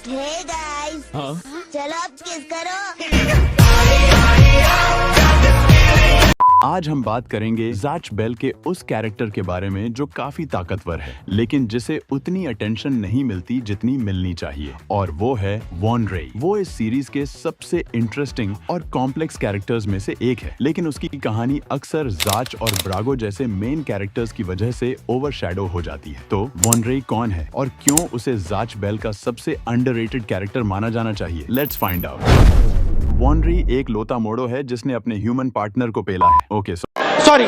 Hey guys, चलो अब किस करो। आज हम बात करेंगे ज़ाच बेल के उस कैरेक्टर के बारे में जो काफी ताकतवर है, लेकिन जिसे उतनी अटेंशन नहीं मिलती जितनी मिलनी चाहिए, और वो है वॉन रेई। वो इस सीरीज के सबसे इंटरेस्टिंग और कॉम्प्लेक्स कैरेक्टर्स में से एक है, लेकिन उसकी कहानी अक्सर ज़ाच और ब्रागो जैसे मेन कैरेक्टर्स की वजह से ओवरशैडो हो जाती है। तो वॉन रेई कौन है और क्यों उसे ज़ाच बेल का सबसे अंडररेटेड कैरेक्टर माना जाना चाहिए? Let's find out. वॉन रेई एक लोता मोड़ो है जिसने अपने ह्यूमन पार्टनर को पेला है। Okay, sorry.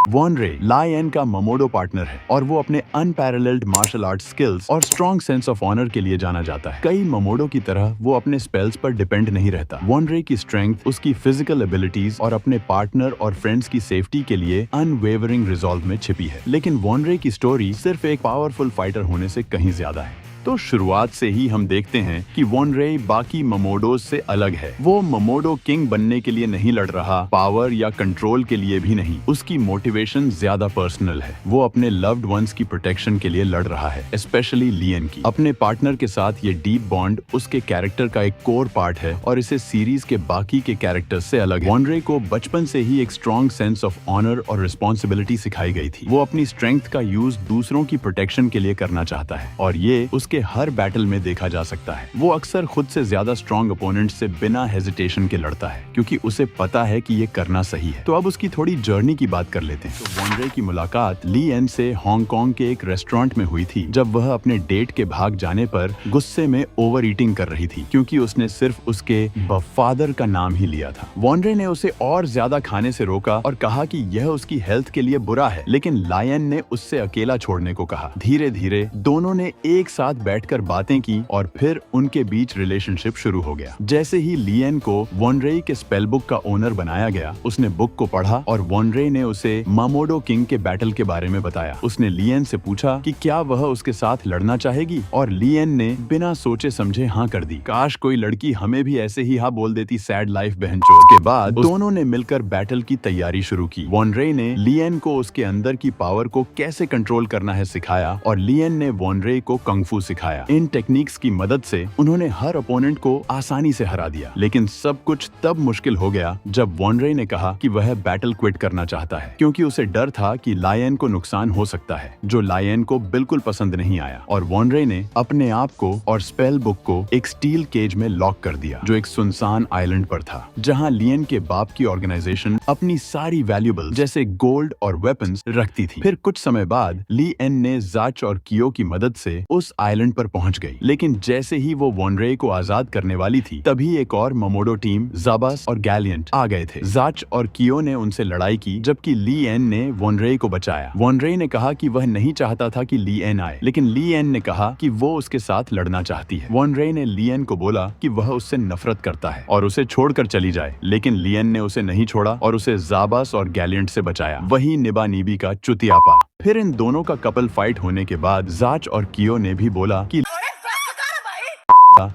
वॉन रेई लायन का ममोडो पार्टनर है और वो अपने अनपैरेलल्ड मार्शल आर्ट स्किल्स और स्ट्रॉन्ग सेंस ऑफ ऑनर के लिए जाना जाता है। कई ममोडो की तरह वो अपने स्पेल्स पर डिपेंड नहीं रहता। वॉन रेई की स्ट्रेंथ उसकी फिजिकल एबिलिटीज और अपने पार्टनर और फ्रेंड्स की सेफ्टी के लिए अनवेवरिंग रिजॉल्व में छिपी है। लेकिन वॉन रेई की स्टोरी सिर्फ एक पावरफुल फाइटर होने से कहीं ज्यादा है। तो शुरुआत से ही हम देखते हैं कि वॉन रेई बाकी ममोडोज से अलग है। वो ममोडो किंग बनने के लिए नहीं लड़ रहा, पावर या कंट्रोल के लिए भी नहीं। उसकी मोटिवेशन ज्यादा पर्सनल है। वो अपने लव्ड वंस की प्रोटेक्शन के लिए लड़ रहा है, स्पेशली लियन की। अपने पार्टनर के साथ ये डीप बॉन्ड उसके कैरेक्टर का एक कोर पार्ट है और इसे सीरीज के बाकी के कैरेक्टर से अलग है। वॉन रेई को बचपन से ही एक स्ट्रॉन्ग सेंस ऑफ ऑनर और रिस्पॉन्सिबिलिटी सिखाई गई थी। वो अपनी स्ट्रेंथ का यूज दूसरों की प्रोटेक्शन के लिए करना चाहता है और ये उसके हर बैटल में देखा जा सकता है। वो अक्सर खुद से ज्यादा स्ट्रॉन्ग अपोनेंट से बिना हेजिटेशन के लड़ता है, क्योंकि उसे पता है कि ये करना सही है। तो अब उसकी थोड़ी जर्नी की बात कर लेते हैं। तो वॉन रेई की मुलाकात लियन से हांगकांग के एक रेस्टोरेंट में हुई थी, जब वह अपने डेट के भाग जाने पर गुस्से में ओवर ईटिंग कर रही थी, क्योंकि उसने सिर्फ उसके फादर का नाम ही लिया था। वॉन रेई ने उसे और ज्यादा खाने से रोका और कहा कि यह उसकी हेल्थ के लिए बुरा है, लेकिन लायन ने उससे अकेला छोड़ने को कहा। धीरे धीरे दोनों ने एक साथ बैठकर बातें की और फिर उनके बीच रिलेशनशिप शुरू हो गया। जैसे ही लियन को वॉन रेई के स्पेल बुक का ओनर बनाया गया, उसने बुक को पढ़ा और वॉन रेई ने उसे ममोडो किंग के बैटल के बारे में बताया। उसने लियन से पूछा कि क्या वह उसके साथ लड़ना चाहेगी, और लियन ने बिना सोचे समझे हाँ कर दी। काश कोई लड़की हमें भी ऐसे ही हाँ बोल देती, सैड लाइफ बहनचोद। के बाद दोनों ने मिलकर बैटल की तैयारी शुरू की। वॉन रेई ने लियन को उसके अंदर की पावर को कैसे कंट्रोल करना है सिखाया और लियन ने वॉन रेई को कंगफू सिखाया। इन टेक्निक्स की मदद से उन्होंने हर अपोनेंट को आसानी से हरा दिया। लेकिन सब कुछ तब मुश्किल हो गया जब वॉन रेई ने कहा कि वह बैटल क्विट करना चाहता है, क्योंकि उसे डर था कि लायन को नुकसान हो सकता है, जो लायन को बिल्कुल पसंद नहीं आया। और वॉन रेई ने अपने आप को और स्पेल बुक को एक स्टील केज में लॉक कर दिया, जो एक सुनसान आइलैंड पर था, जहां लियन के बाप की ऑर्गेनाइजेशन अपनी सारी वैल्यूएबल जैसे गोल्ड और वेपन्स रखती थी। फिर कुछ समय बाद लियन ने ज़ाच और कियो की मदद से उस आइलैंड पर पहुंच गई। लेकिन जैसे ही वो वॉन रेई को आजाद करने वाली थी, तभी एक और ममोडो टीम ज़ाबस और गैलियंट आ गए थे। ज़ाच और कियो ने उनसे लड़ाई की, जबकि लियन ने वॉन रेई को बचाया। वॉन रेई ने कहा कि वह नहीं चाहता था कि लियन आए, लेकिन लियन ने कहा कि वो उसके साथ लड़ना चाहती है। वॉन रेई ने लियन को बोला कि वह उससे नफरत करता है और उसे छोड़कर चली जाए, लेकिन लियन ने उसे नहीं छोड़ा और उसे ज़ाबस और गैलियंट से बचाया। वही निबा निबी का चुतियापा। फिर इन दोनों का कपल फाइट होने के बाद ज़ाच और कियो ने भी बोला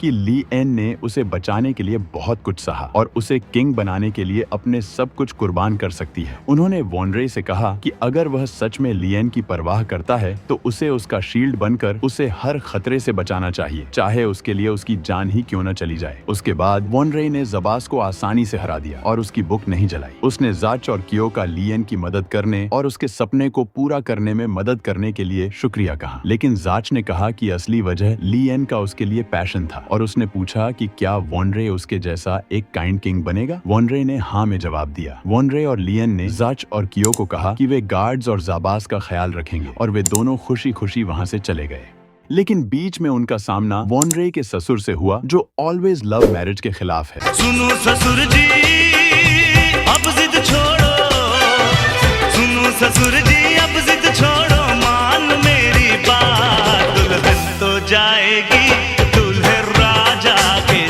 कि लियन ने उसे बचाने के लिए बहुत कुछ सहा और उसे किंग बनाने के लिए अपने सब कुछ कुर्बान कर सकती है। उन्होंने वॉन रेई से कहा कि अगर वह सच में लियन की परवाह करता है तो उसे उसका शील्ड बनकर उसे हर खतरे से बचाना चाहिए, चाहे उसके लिए उसकी जान ही क्यों न चली जाए। उसके बाद वॉन रेई ने ज़बास को आसानी से हरा दिया और उसकी बुक नहीं जलाई। उसने ज़ाच और कियो का लियन की मदद करने और उसके सपने को पूरा करने में मदद करने के लिए शुक्रिया कहा, लेकिन ज़ाच ने कहा कि असली वजह लियन का उसके लिए पैशन था और उसने पूछा कि क्या वॉन रेई उसके जैसा एक काइंड किंग बनेगा। वॉन रेई ने हाँ में जवाब दिया। वॉन रेई और लियन ने ज़ाच और कियो को कहा कि वे गार्ड्स और ज़ाबास का ख्याल रखेंगे और वे दोनों खुशी खुशी वहाँ से चले गए। लेकिन बीच में उनका सामना वॉन रेई के ससुर से हुआ, जो ऑलवेज लव मैरिज के खिलाफ है। सुनो ससुर जी, अब जिद छोड़ो, सुनो ससुर जी, अब जिद छोड़ो, मान मेरी बात, दुल्हन तो जाएगी दूल्हे राजा के।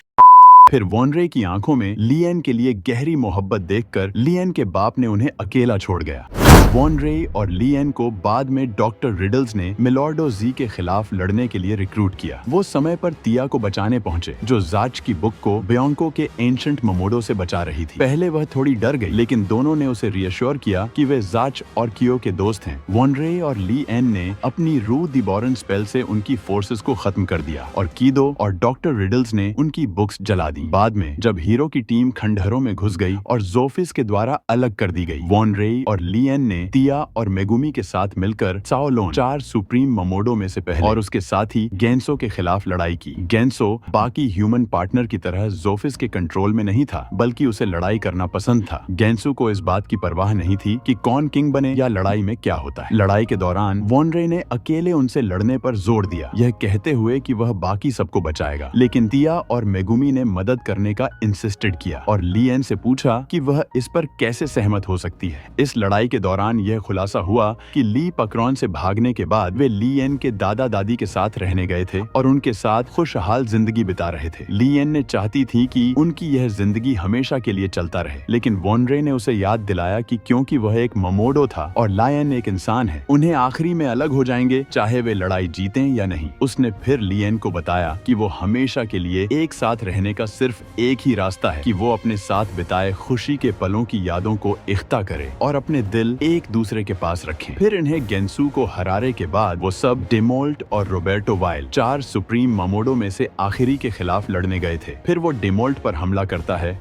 फिर वॉन रेई की आंखों में लियन के लिए गहरी मोहब्बत देखकर लियन के बाप ने उन्हें अकेला छोड़ गया। वॉन रे और लिएन को बाद में डॉक्टर रिडल्स ने मिलॉर्डो जी के खिलाफ लड़ने के लिए रिक्रूट किया। वो समय पर तिया को बचाने पहुंचे, जो जाच की बुक को ब्योंको के एंशंट मोमोडो से बचा रही थी। पहले वह थोड़ी डर गई, लेकिन दोनों ने उसे रियश्योर किया कि वे जाच और कियो के दोस्त हैं। वॉन रे और लिएन ने अपनी रू दी बॉरन स्पेल से उनकी फोर्सेस को खत्म कर दिया और कीदो और डॉक्टर रिडल्स ने उनकी बुक्स जला दी। बाद में जब हीरो की टीम खंडहरों में घुस गई और जोफिस के द्वारा अलग कर दी गई, वॉन रे और लिएन ने तिया और मेगुमी के साथ मिलकर साओलोन 4 सुप्रीम मोमोडो में से पहले और उसके साथ ही गेंसो के खिलाफ लड़ाई की। गेंसो बाकी ह्यूमन पार्टनर की तरह जोफिस के कंट्रोल में नहीं था, बल्कि उसे लड़ाई करना पसंद था। गेंसो को इस बात की परवाह नहीं थी कि कौन किंग बने या लड़ाई में क्या होता है। लड़ाई के दौरान वॉन रे ने अकेले उनसे लड़ने पर जोर दिया, यह कहते हुए कि वह बाकी सबको बचाएगा। लेकिन तिया और मेगुमी ने मदद करने का इंसिस्टेड किया और लिएन से पूछा कि वह इस पर कैसे सहमत हो सकती है। इस लड़ाई के दौरान यह खुलासा हुआ कि ली पकरॉन से भागने के बाद वे लिएन के दादा दादी के साथ रहने गए थे और उनके साथ खुशहाल जिंदगी बिता रहे थे। लिएन ने चाहती थी कि उनकी यह जिंदगी हमेशा के लिए चलता रहे, लेकिन वॉन रे ने उसे याद दिलाया कि क्योंकि वह एक मोमोडो था और लायन एक इंसान है, उन्हें आखिरी में अलग हो जाएंगे, चाहे वे लड़ाई जीतें या नहीं। उसने फिर लिएन को बताया कि वो हमेशा के लिए एक साथ रहने का सिर्फ एक ही रास्ता है कि वो अपने साथ बिताए खुशी के पलों की यादों को इख्ता करे और अपने दिल एक दूसरे के पास रखें। फिर इन्हें गेंसू को हराने के बाद वो सब डेमोल्ट और रोबर्टो वाइल 4 सुप्रीम मोमोडो में से आखिरी के खिलाफ लड़ने गए थे। फिर वो डेमोल्ट पर हमला करता है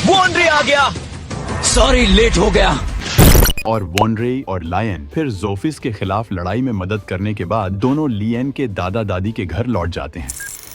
वॉन रे आ गया, सॉरी लेट हो गया। और वॉन रे और लायन फिर जोफिस के खिलाफ लड़ाई में मदद करने के बाद दोनों लिएन के दादा दादी के घर लौट जाते हैं।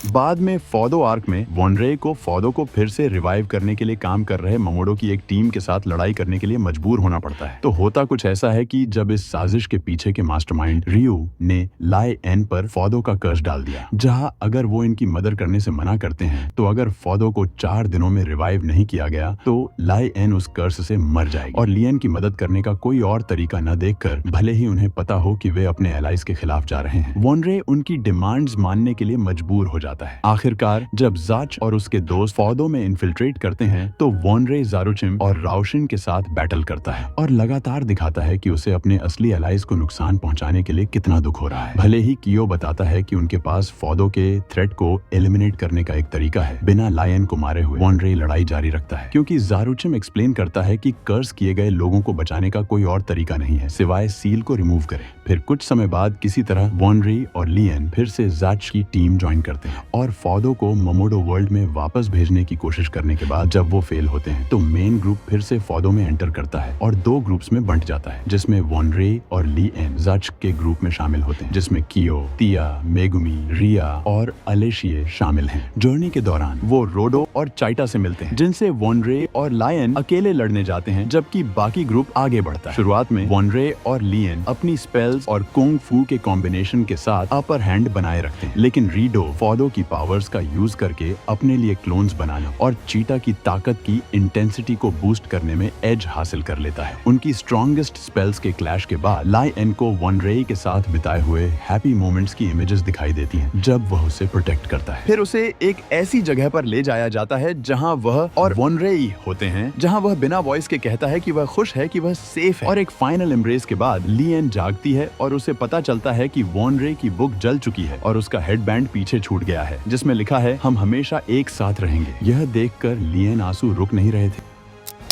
बाद में फोदो आर्क में वॉन रे को फोदो को फिर से रिवाइव करने के लिए काम कर रहे मोमोडो की एक टीम के साथ लड़ाई करने के लिए मजबूर होना पड़ता है। तो होता कुछ ऐसा है कि जब इस साजिश के पीछे के मास्टरमाइंड रियू ने लाई एन पर फोदो का कर्ज डाल दिया, जहां अगर वो इनकी मदद करने से मना करते हैं तो अगर फोदो को 4 दिनों में रिवाइव नहीं किया गया तो लाई एन उस कर्ज से मर जाएगी और लिएन की मदद करने का कोई और तरीका न देखकर, भले ही उन्हें पता हो कि वे अपने एलाइज के खिलाफ जा रहे हैं, वॉन रे उनकी डिमांड्स मानने के लिए मजबूर हो जाता है। आखिरकार जब जाच और उसके दोस्त फोदो में इन्फिल्ट्रेट करते हैं तो वॉन रे जारुचिम और राउशिन के साथ बैटल करता है और लगातार दिखाता है कि उसे अपने असली एलाइज को नुकसान पहुंचाने के लिए कितना दुख हो रहा है। भले ही कियो बताता है कि उनके पास फोदो के थ्रेट को एलिमिनेट करने का एक तरीका है, बिना लायन को मारे हुए वॉन रे लड़ाई जारी रखता है, क्योंकि जारुचिम एक्सप्लेन करता है कि कर्ज किए गए लोगों को बचाने का कोई और तरीका नहीं है सिवाय सील को रिमूव करे। फिर कुछ समय बाद किसी तरह वॉन रे और लिएन फिर से जाच की टीम ज्वाइन करते हैं और फोदो को मोमोडो वर्ल्ड में वापस भेजने की कोशिश करने के बाद जब वो फेल होते हैं तो मेन ग्रुप फिर से फोदो में एंटर करता है और 2 ग्रुप्स में बंट जाता है, जिसमें वॉन रे और लिएन जाच के ग्रुप में शामिल होते हैं, जिसमें कियो, तिया, मेगुमी, रिया और अलेशिये शामिल हैं। जर्नी के दौरान वो रोडो और चाइटा से मिलते हैं, जिनसे वॉन रे और लायन अकेले लड़ने जाते हैं, जबकि बाकी ग्रुप आगे बढ़ता है। शुरुआत में वॉन रे और लिएन अपनी स्पेल्स और कुंग फू के कॉम्बिनेशन के साथ अपर हैंड बनाए रखते हैं, लेकिन रीडो फोदो की पावर्स का यूज करके अपने लिए क्लोन्स बनाने और चीटा की ताकत की इंटेंसिटी को बूस्ट करने में एज हासिल कर लेता है। उनकी स्ट्रॉन्गेस्ट स्पेल्स के क्लैश के बाद लाई एन को वॉन रे के साथ बिताए हुए हैप्पी मोमेंट्स की इमेजेस दिखाई देती हैं जब वह उसे प्रोटेक्ट करता है। फिर उसे एक ऐसी जगह पर ले जाया जाता है जहां वह और वॉन रे होते हैं, जहां वह बिना वॉइस के कहता है कि वह खुश है, कि वह सेफ है। और एक फाइनल एम्ब्रेस के बाद लिएन जागती है और उसे पता चलता है कि वॉन रे की बुक जल चुकी है और उसका हेडबैंड पीछे छूट गया है, जिसमें लिखा है हम हमेशा एक साथ रहेंगे। यह देखकर लिएन आंसू रुक नहीं रहे थे।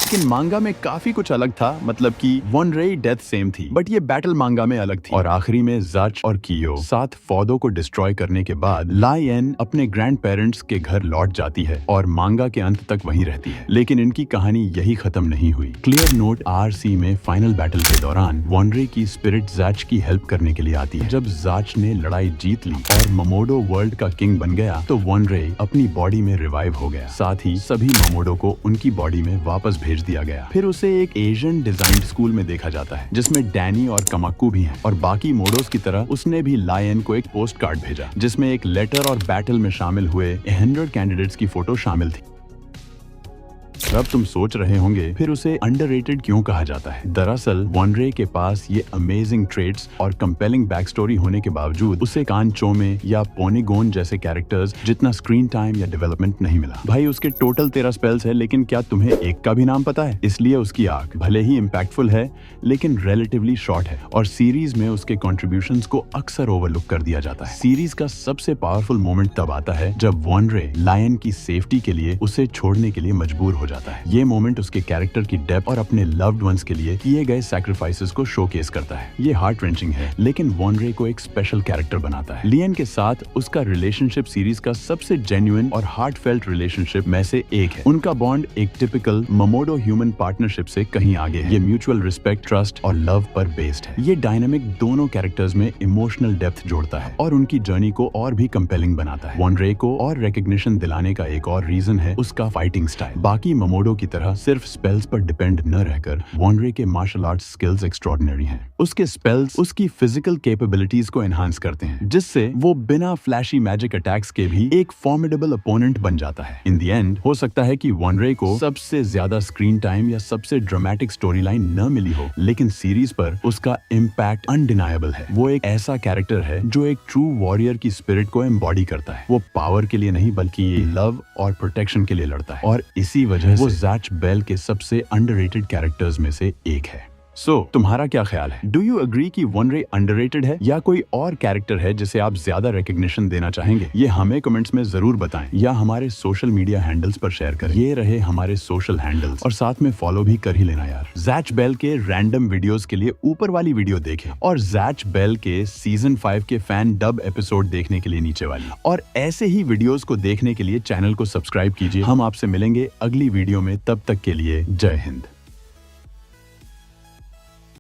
लेकिन मांगा में काफी कुछ अलग था, मतलब कि वॉन रे डेथ सेम थी, बट ये बैटल मांगा में अलग थी। और आखिरी में जाच और कियो साथ फोदो को डिस्ट्रॉय करने के बाद लायन अपने ग्रैंड पेरेंट्स के घर लौट जाती है और मांगा के अंत तक वहीं रहती है। लेकिन इनकी कहानी यही खत्म नहीं हुई। क्लियर नोट RC में फाइनल बैटल के दौरान वॉन रे की स्पिरिट जाच की हेल्प करने के लिए आती है। जब जाच ने लड़ाई जीत ली और मोमोडो वर्ल्ड का किंग बन गया तो वॉन रे अपनी बॉडी में रिवाइव हो गया, साथ ही सभी मोमोडो को उनकी बॉडी में वापस भेज दिया गया। फिर उसे एक एशियन डिजाइन स्कूल में देखा जाता है, जिसमें डैनी और कमाकू भी हैं, और बाकी मोडोस की तरह उसने भी लायन को एक पोस्ट कार्ड भेजा, जिसमें एक लेटर और बैटल में शामिल हुए 100 कैंडिडेट्स की फोटो शामिल थी। अब तुम सोच रहे होंगे फिर उसे अंडररेटेड क्यों कहा जाता है? दरअसल वॉनरे के पास ये अमेजिंग ट्रेड्स और कंपेलिंग बैक स्टोरी होने के बावजूद उसे कान चोमे या पोनीगोन जैसे कैरेक्टर्स जितना स्क्रीन टाइम या डेवलपमेंट नहीं मिला। भाई उसके टोटल 13 स्पेल्स है, लेकिन क्या तुम्हें एक का भी नाम पता है? इसलिए उसकी आर्क भले ही इम्पैक्टफुल है लेकिन रिलेटिवली शॉर्ट है और सीरीज में उसके कॉन्ट्रीब्यूशंस को अक्सर ओवरलुक कर दिया जाता है। सीरीज का सबसे पावरफुल मोमेंट तब आता है जब वॉनरे लायन की सेफ्टी के लिए उसे छोड़ने के लिए मजबूर हो जाता है। ये मोमेंट उसके कैरेक्टर की डेप्थ और अपने लव्ड वंस के लिए किए गए सैक्रिफाइसेस को शोकेस करता है। ये हार्ट रेंचिंग है लेकिन वॉनरे को एक स्पेशल कैरेक्टर बनाता है। लियन के साथ उसका रिलेशनशिप सीरीज का सबसे जेन्युइन और हार्टफेल्ट रिलेशनशिप में से एक है। उनका बॉन्ड एक टिपिकल ममोडो ह्यूमन पार्टनरशिप से कहीं आगे है। ये म्यूचुअल रिस्पेक्ट, ट्रस्ट और लव पर बेस्ड है। ये डायनामिक दोनों कैरेक्टर्स में इमोशनल डेप्थ जोड़ता है और उनकी जर्नी को और भी कंपेलिंग बनाता है। वॉनरे को और रिकॉग्निशन दिलाने का एक और रीजन है उसका फाइटिंग स्टाइल। बाकी ममोडो की तरह सिर्फ स्पेल्स पर डिपेंड न रहकर वॉनरे के मार्शल आर्ट्स स्किल्स एक्स्ट्रॉर्डिनरी हैं। उसके स्पेल्स उसकी फिजिकल कैपेबिलिटीज को एनहांस करते हैं, जिससे वो बिना फ्लैशी मैजिक अटैक्स के भी एक फॉर्मिडेबल अपोनेंट बन जाता है। इन द एंड हो सकता है कि वॉनरे को सबसे ज्यादा स्क्रीन टाइम या सबसे ड्रामेटिक स्टोरी लाइन न मिली हो, लेकिन सीरीज पर उसका इम्पैक्ट अनडिनायबल है। वो एक ऐसा कैरेक्टर है जो एक ट्रू वॉरियर की स्पिरिट को एम्बॉडी करता है। वो पावर के लिए नहीं बल्कि लव और प्रोटेक्शन के लिए लड़ता है और इसी वजह से वो ज़ैच बेल के सबसे अंडररेटेड कैरेक्टर्स में से एक है। तुम्हारा क्या ख्याल है? डू यू अग्री कि वॉनरे अंडररेटेड है या कोई और कैरेक्टर है जिसे आप ज्यादा रिकॉग्निशन देना चाहेंगे? ये हमें कमेंट्स में जरूर बताएं या हमारे सोशल मीडिया हैंडल्स पर शेयर करें। ये रहे हमारे सोशल हैंडल्स और साथ में फॉलो भी कर ही लेना यार। ज़ैच बेल के रैंडम वीडियोस के लिए ऊपर वाली वीडियो देखें और ज़ैच बेल के सीजन 5 के फैन डब एपिसोड देखने के लिए नीचे वाली, और ऐसे ही वीडियोस को देखने के लिए चैनल को सब्सक्राइब कीजिए। हम आपसे मिलेंगे अगली वीडियो में, तब तक के लिए जय हिंद।